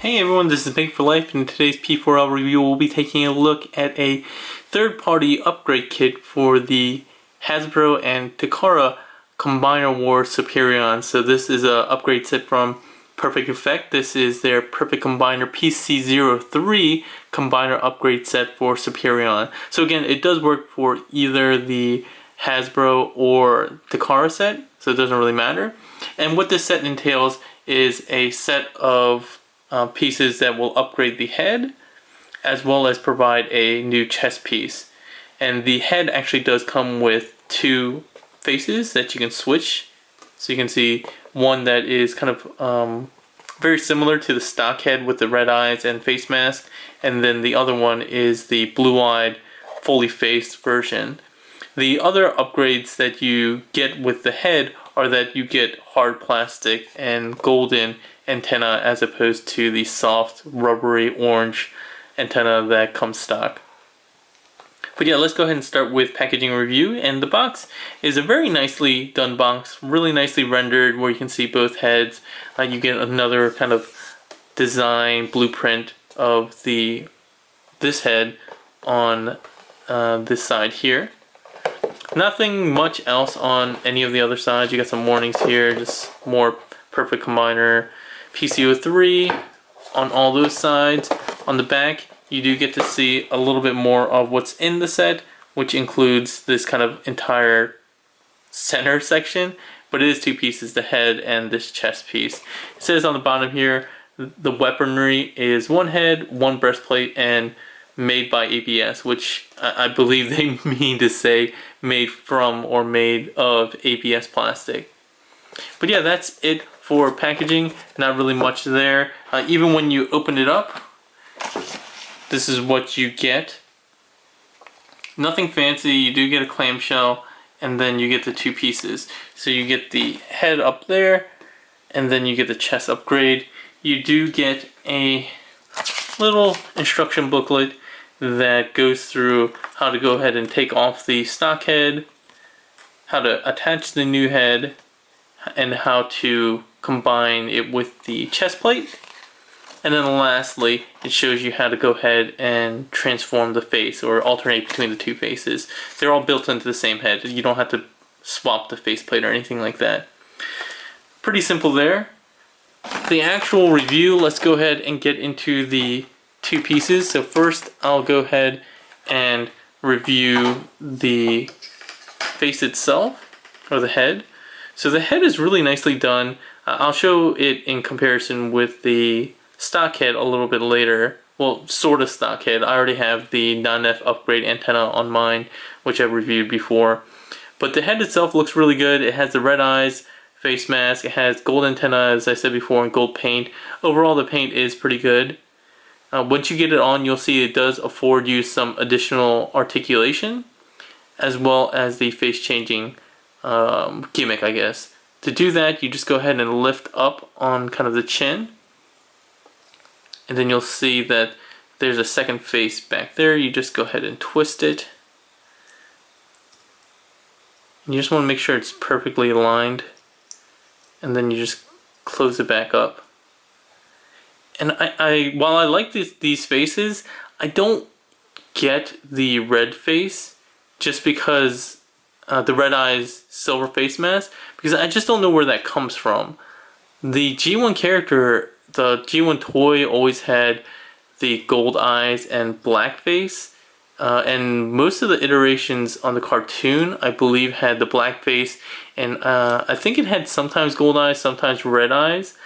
Hey everyone, this is P4L, and in today's P4L review we'll be taking a look at a third-party upgrade kit for the Hasbro and Takara Combiner War Superion. So this is an upgrade set from Perfect Effect. This is their Perfect Combiner PC-03 Combiner upgrade set for Superion. So again, it does work for either the Hasbro or Takara set, so it doesn't really matter. And what this set entails is a set of pieces that will upgrade the head, as well as provide a new chest piece. And the head actually does come with two faces that you can switch. So you can see one that is kind of very similar to the stock head with the red eyes and face mask, and then the other one is the blue-eyed, fully faced version. The other upgrades that you get with the head are that you get hard plastic and golden antenna as opposed to the soft rubbery orange antenna that comes stock. But yeah, let's go ahead and start with packaging review. And the box is a very nicely done box, really nicely rendered, where you can see both heads. You get another kind of design blueprint of this head on this side here. Nothing much else on any of the other sides. You got some warnings here, just more Perfect Combiner PC-03 on all those sides. On the back, you do get to see a little bit more of what's in the set, which includes this kind of entire center section, but it is two pieces, the head and this chest piece. It says on the bottom here, the weaponry is one head, one breastplate, and made by ABS, which I believe they mean to say made from or made of ABS plastic. But yeah, that's it for packaging. Not really much there. Even when you open it up, this is what you get. Nothing fancy. You do get a clamshell, and then you get the two pieces. So you get the head up there, and then you get the chest upgrade. You do get a little instruction booklet that goes through how to go ahead and take off the stock head, how to attach the new head, and how to combine it with the chest plate. And then lastly, it shows you how to go ahead and transform the face or alternate between the two faces. They're all built into the same head. You don't have to swap the faceplate or anything like that. Pretty simple there. The actual review, let's go ahead and get into the two pieces. So first I'll go ahead and review the face itself, or the head. So the head is really nicely done. I'll show it in comparison with the stock head a little bit later. Well, sort of stock head. I already have the non-F upgrade antenna on mine, which I've reviewed before. But the head itself looks really good. It has the red eyes, face mask, it has gold antenna, as I said before, and gold paint. Overall, the paint is pretty good. Once you get it on, you'll see it does afford you some additional articulation, as well as the face changing gimmick, I guess. To do that, you just go ahead and lift up on kind of the chin, and then you'll see that there's a second face back there. You just go ahead and twist it, and you just want to make sure it's perfectly aligned, and then you just close it back up. And while I like these faces, I don't get the red face, just because the red eyes silver face mask, because I just don't know where that comes from. The G1 character, the G1 toy, always had the gold eyes and black face, and most of the iterations on the cartoon, I believe, had the black face, and I think it had sometimes gold eyes, sometimes red eyes.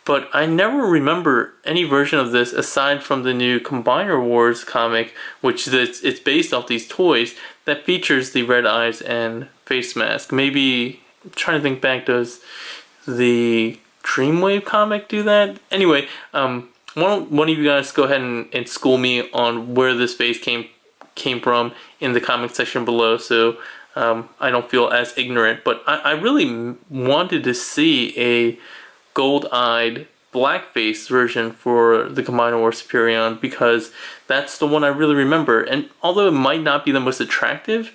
But I never remember any version of this aside from the new Combiner Wars comic, which it's based off these toys, that features the red eyes and face mask. Maybe, I'm trying to think back, does the Dreamwave comic do that? Anyway, one of you guys go ahead and school me on where this face came from in the comment section below, so I don't feel as ignorant. But I really wanted to see a gold-eyed blackface version for the Combiner War Superion, because that's the one I really remember. And although it might not be the most attractive,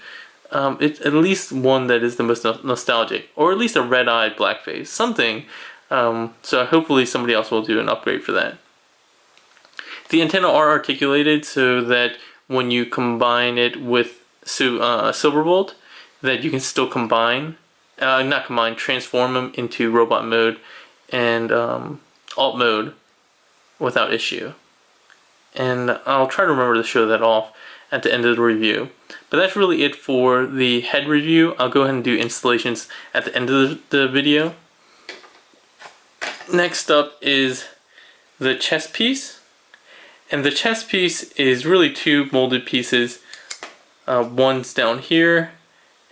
it's at least one that is the most nostalgic, or at least a red-eyed blackface, something. So hopefully somebody else will do an upgrade for that. The antenna are articulated so that when you combine it with Silverbolt, that you can still transform them into robot mode and alt mode without issue. And I'll try to remember to show that off at the end of the review. But that's really it for the head review. I'll go ahead and do installations at the end of the video. Next up is the chest piece. And the chest piece is really two molded pieces. One's down here,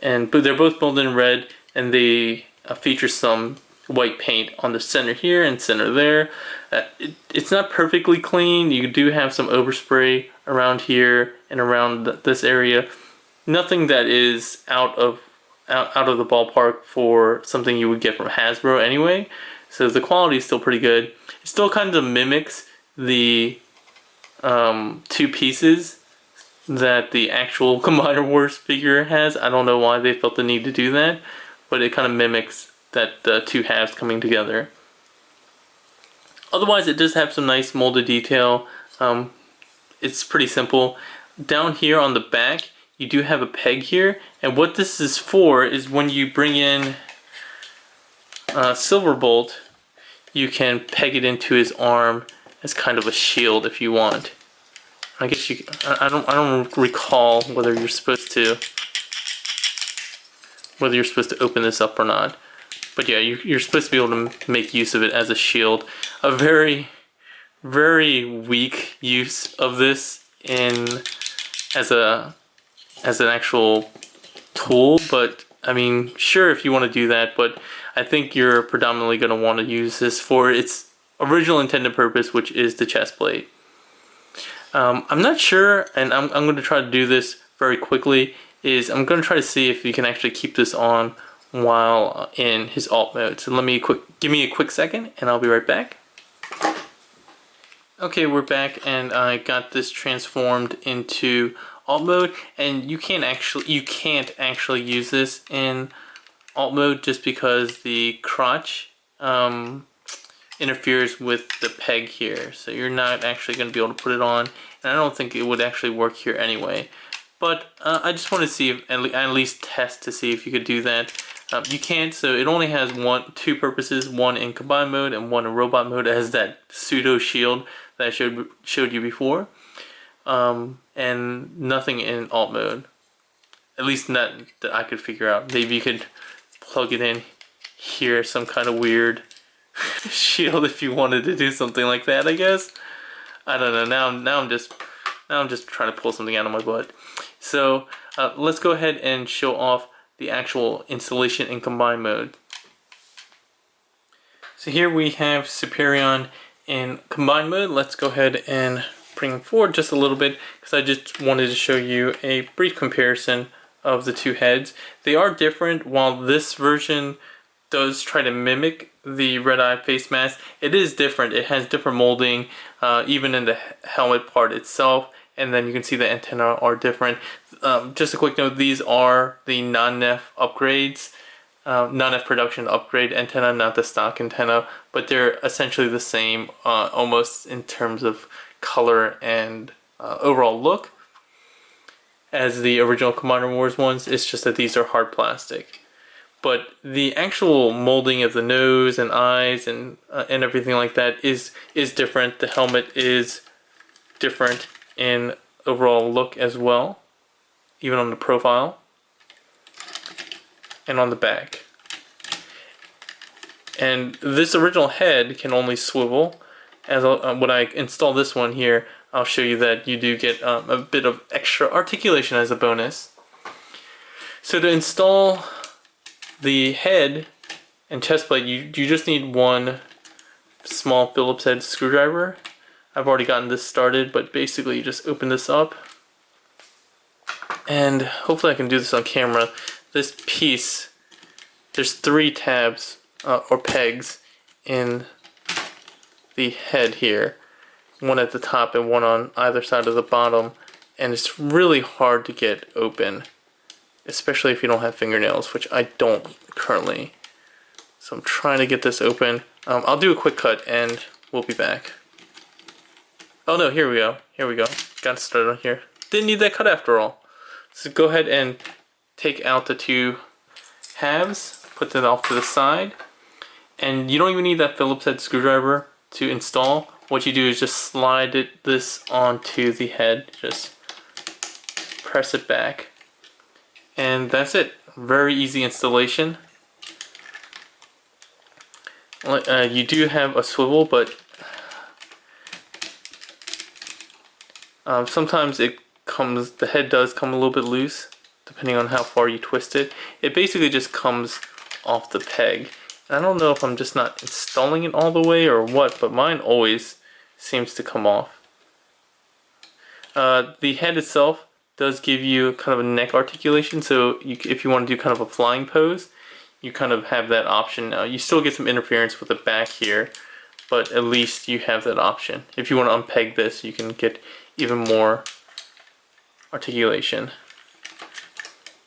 but they're both molded in red, and they feature some white paint on the center here and center there. It's not perfectly clean. You do have some overspray around here and around this area. Nothing that is out of the ballpark for something you would get from Hasbro anyway. So the quality is still pretty good. It still kind of mimics the two pieces that the actual Combiner Wars figure has. I don't know why they felt the need to do that, but it kind of mimics that the two halves coming together. Otherwise, it does have some nice molded detail. It's pretty simple. Down here on the back, you do have a peg here, and what this is for is when you bring in Silverbolt, you can peg it into his arm as kind of a shield if you want. I guess you. I don't recall whether you're supposed to open this up or not. But yeah, you're supposed to be able to make use of it as a shield. A very, very weak use of this as an actual tool. But I mean, sure, if you want to do that, but I think you're predominantly going to want to use this for its original intended purpose, which is the chest plate. I'm not sure, and I'm going to try to do this very quickly, I'm going to try to see if you can actually keep this on while in his alt mode. So give me a quick second and I'll be right back. Okay, we're back, and I got this transformed into alt mode, and you can't actually use this in alt mode just because the crotch interferes with the peg here, so you're not actually going to be able to put it on, and I don't think it would actually work here anyway. But I just want to see if at least test to see if you could do that. You can't, so it only has two purposes: one in combine mode and one in robot mode. It has that pseudo shield that I showed you before, and nothing in alt mode. At least not that I could figure out. Maybe you could plug it in here, some kind of weird shield if you wanted to do something like that, I guess. I don't know. Now I'm just trying to pull something out of my butt. So let's go ahead and show off the actual installation in combine mode. So here we have Superion in combine mode. Let's go ahead and bring him forward just a little bit, because I just wanted to show you a brief comparison of the two heads. They are different. While this version does try to mimic the red-eye face mask, it is different. It has different molding, even in the helmet part itself, and then you can see the antenna are different. Just a quick note, these are the non-NEF upgrades, non-NEF production upgrade antenna, not the stock antenna, but they're essentially the same, almost in terms of color and overall look as the original Combiner Wars ones. It's just that these are hard plastic. But the actual molding of the nose and eyes and everything like that is different. The helmet is different in overall look as well, even on the profile and on the back. And this original head can only swivel. When I install this one here, I'll show you that you do get a bit of extra articulation as a bonus. So to install the head and chest plate, you just need one small Phillips head screwdriver. I've already gotten this started, but basically you just open this up, and hopefully I can do this on camera. This piece, there's 3 tabs or pegs in the head here, one at the top and one on either side of the bottom, and it's really hard to get open, especially if you don't have fingernails, which I don't currently. So I'm trying to get this open. I'll do a quick cut and we'll be back. Oh no, here we go. Here we go. Got started on here. Didn't need that cut after all. So go ahead and take out the two halves, put that off to the side. And you don't even need that Phillips head screwdriver to install. What you do is just slide this onto the head. Just press it back. And that's it. Very easy installation. You do have a swivel, but sometimes the head does come a little bit loose, depending on how far you twist it. It basically just comes off the peg. I don't know if I'm just not installing it all the way or what, but mine always seems to come off. The head itself does give you kind of a neck articulation, so if you want to do kind of a flying pose, you kind of have that option. You still get some interference with the back here, but at least you have that option. If you want to unpeg this, you can get even more articulation.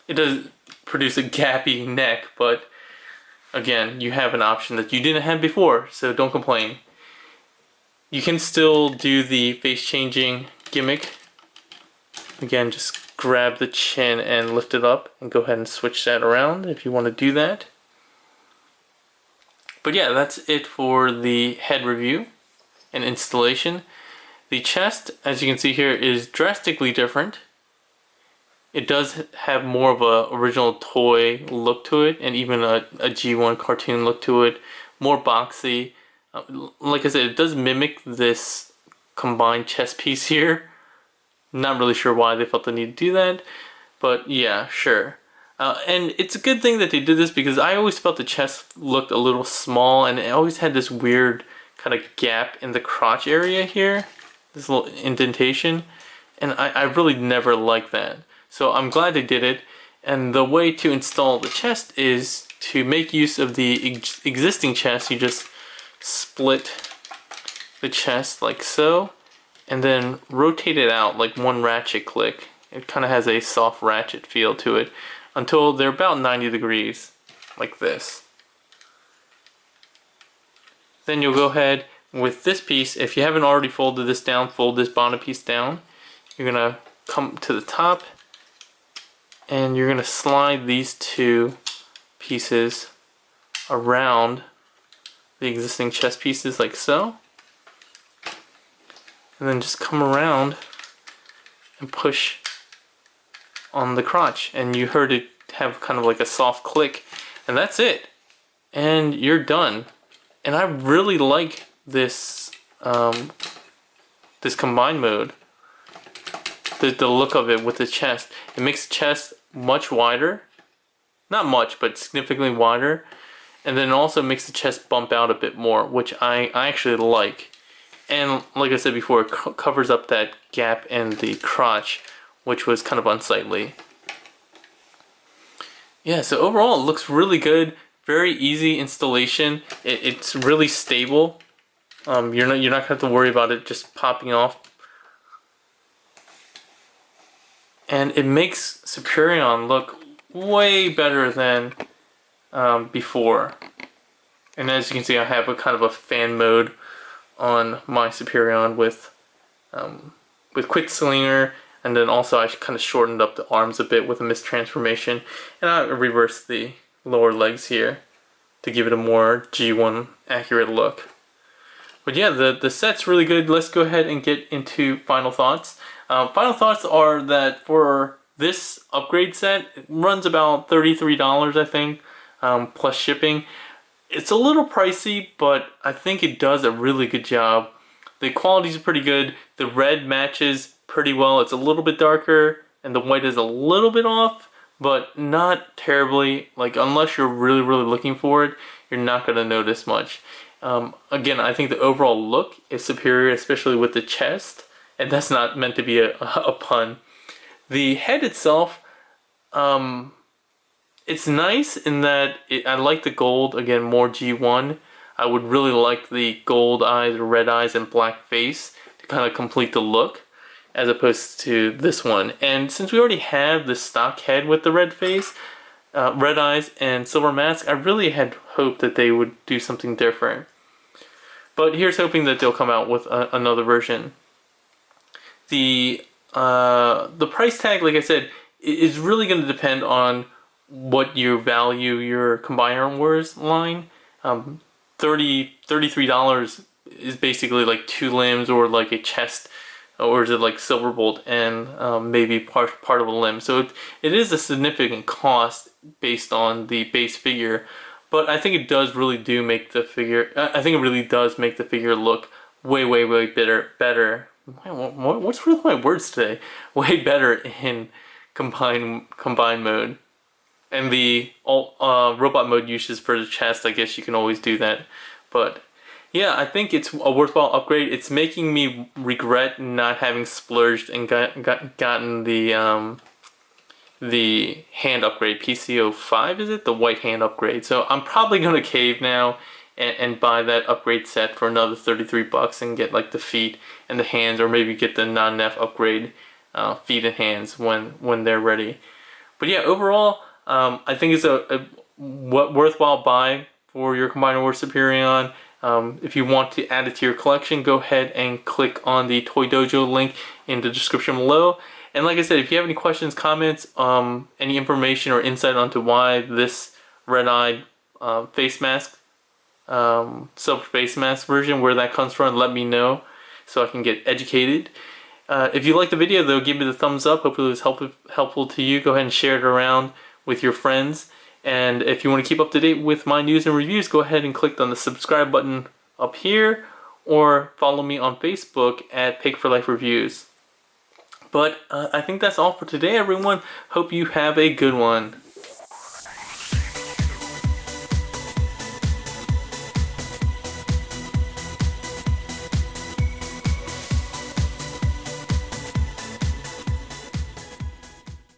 It does produce a gappy neck, but again, you have an option that you didn't have before, so don't complain. You can still do the face changing gimmick. Again, just grab the chin and lift it up and go ahead and switch that around if you want to do that. But yeah, that's it for the head review and installation. The chest, as you can see here, is drastically different. It does have more of a original toy look to it, and even a G1 cartoon look to it. More boxy. Like I said, it does mimic this combined chest piece here. Not really sure why they felt the need to do that, but yeah, sure. And it's a good thing that they did this, because I always felt the chest looked a little small, and it always had this weird kind of gap in the crotch area here, this little indentation, and I really never liked that. So I'm glad they did it, and the way to install the chest is to make use of the existing chest. You just split the chest like so, and then rotate it out like one ratchet click. It kind of has a soft ratchet feel to it until they're about 90 degrees, like this. Then you'll go ahead with this piece. If you haven't already folded this down, fold this bottom piece down. You're gonna come to the top, and you're gonna slide these two pieces around the existing chest pieces like so. And then just come around and push on the crotch, and you heard it have kind of like a soft click, and that's it, and you're done. And I really like this this combined mode, the look of it with the chest. It makes the chest much wider, not much, but significantly wider, and then it also makes the chest bump out a bit more, which I actually like. And like I said before, it covers up that gap in the crotch, which was kind of unsightly. Yeah, so overall it looks really good. Very easy installation. It's really stable. You're not gonna have to worry about it just popping off. And it makes Superion look way better than before. And as you can see, I have a kind of a fan mode on my Superion with quick slinger, and then also I kind of shortened up the arms a bit with a mist transformation, and I reversed the lower legs here to give it a more G1 accurate look. But yeah, the set's really good. Let's go ahead and get into final thoughts. Final thoughts are that for this upgrade set, it runs about $33, I think, plus shipping. It's a little pricey, but I think it does a really good job. The quality's pretty good. The red matches pretty well. It's a little bit darker, and the white is a little bit off, but not terribly. Like, unless you're really, really looking for it, you're not going to notice much. Again, I think the overall look is superior, especially with the chest, and that's not meant to be a pun. The head itself, it's nice in that I like the gold, again, more G1. I would really like the gold eyes, red eyes, and black face to kind of complete the look, as opposed to this one. And since we already have the stock head with the red face, red eyes, and silver mask, I really had hoped that they would do something different. But here's hoping that they'll come out with another version. the price tag, like I said, is really going to depend on what you value your Combiner Wars line. $33 is basically like 2 limbs or like a chest, or is it like Silverbolt and maybe part of a limb. So it is a significant cost based on the base figure, but I think it does really do make the figure. I think it really does make the figure look way better. What's with my words today? Way better in combine mode. And the robot mode uses for the chest, I guess you can always do that. But yeah, I think it's a worthwhile upgrade. It's making me regret not having splurged and gotten the hand upgrade. PC-05, is it? The white hand upgrade. So I'm probably going to cave now and buy that upgrade set for another $33 and get like the feet and the hands, or maybe get the non-NEF upgrade feet and hands when they're ready. But yeah, overall, I think it's a worthwhile buy for your Combiner Wars Superion. If you want to add it to your collection, go ahead and click on the Toy Dojo link in the description below. And like I said, if you have any questions, comments, any information or insight onto why this red-eyed face mask, silver face mask version, where that comes from, let me know so I can get educated. If you like the video though, give me the thumbs up. Hopefully it was helpful to you. Go ahead and share it around with your friends. And if you want to keep up to date with my news and reviews, go ahead and click on the subscribe button up here, or follow me on Facebook at P4L Reviews. But I think that's all for today, everyone. Hope you have a good one.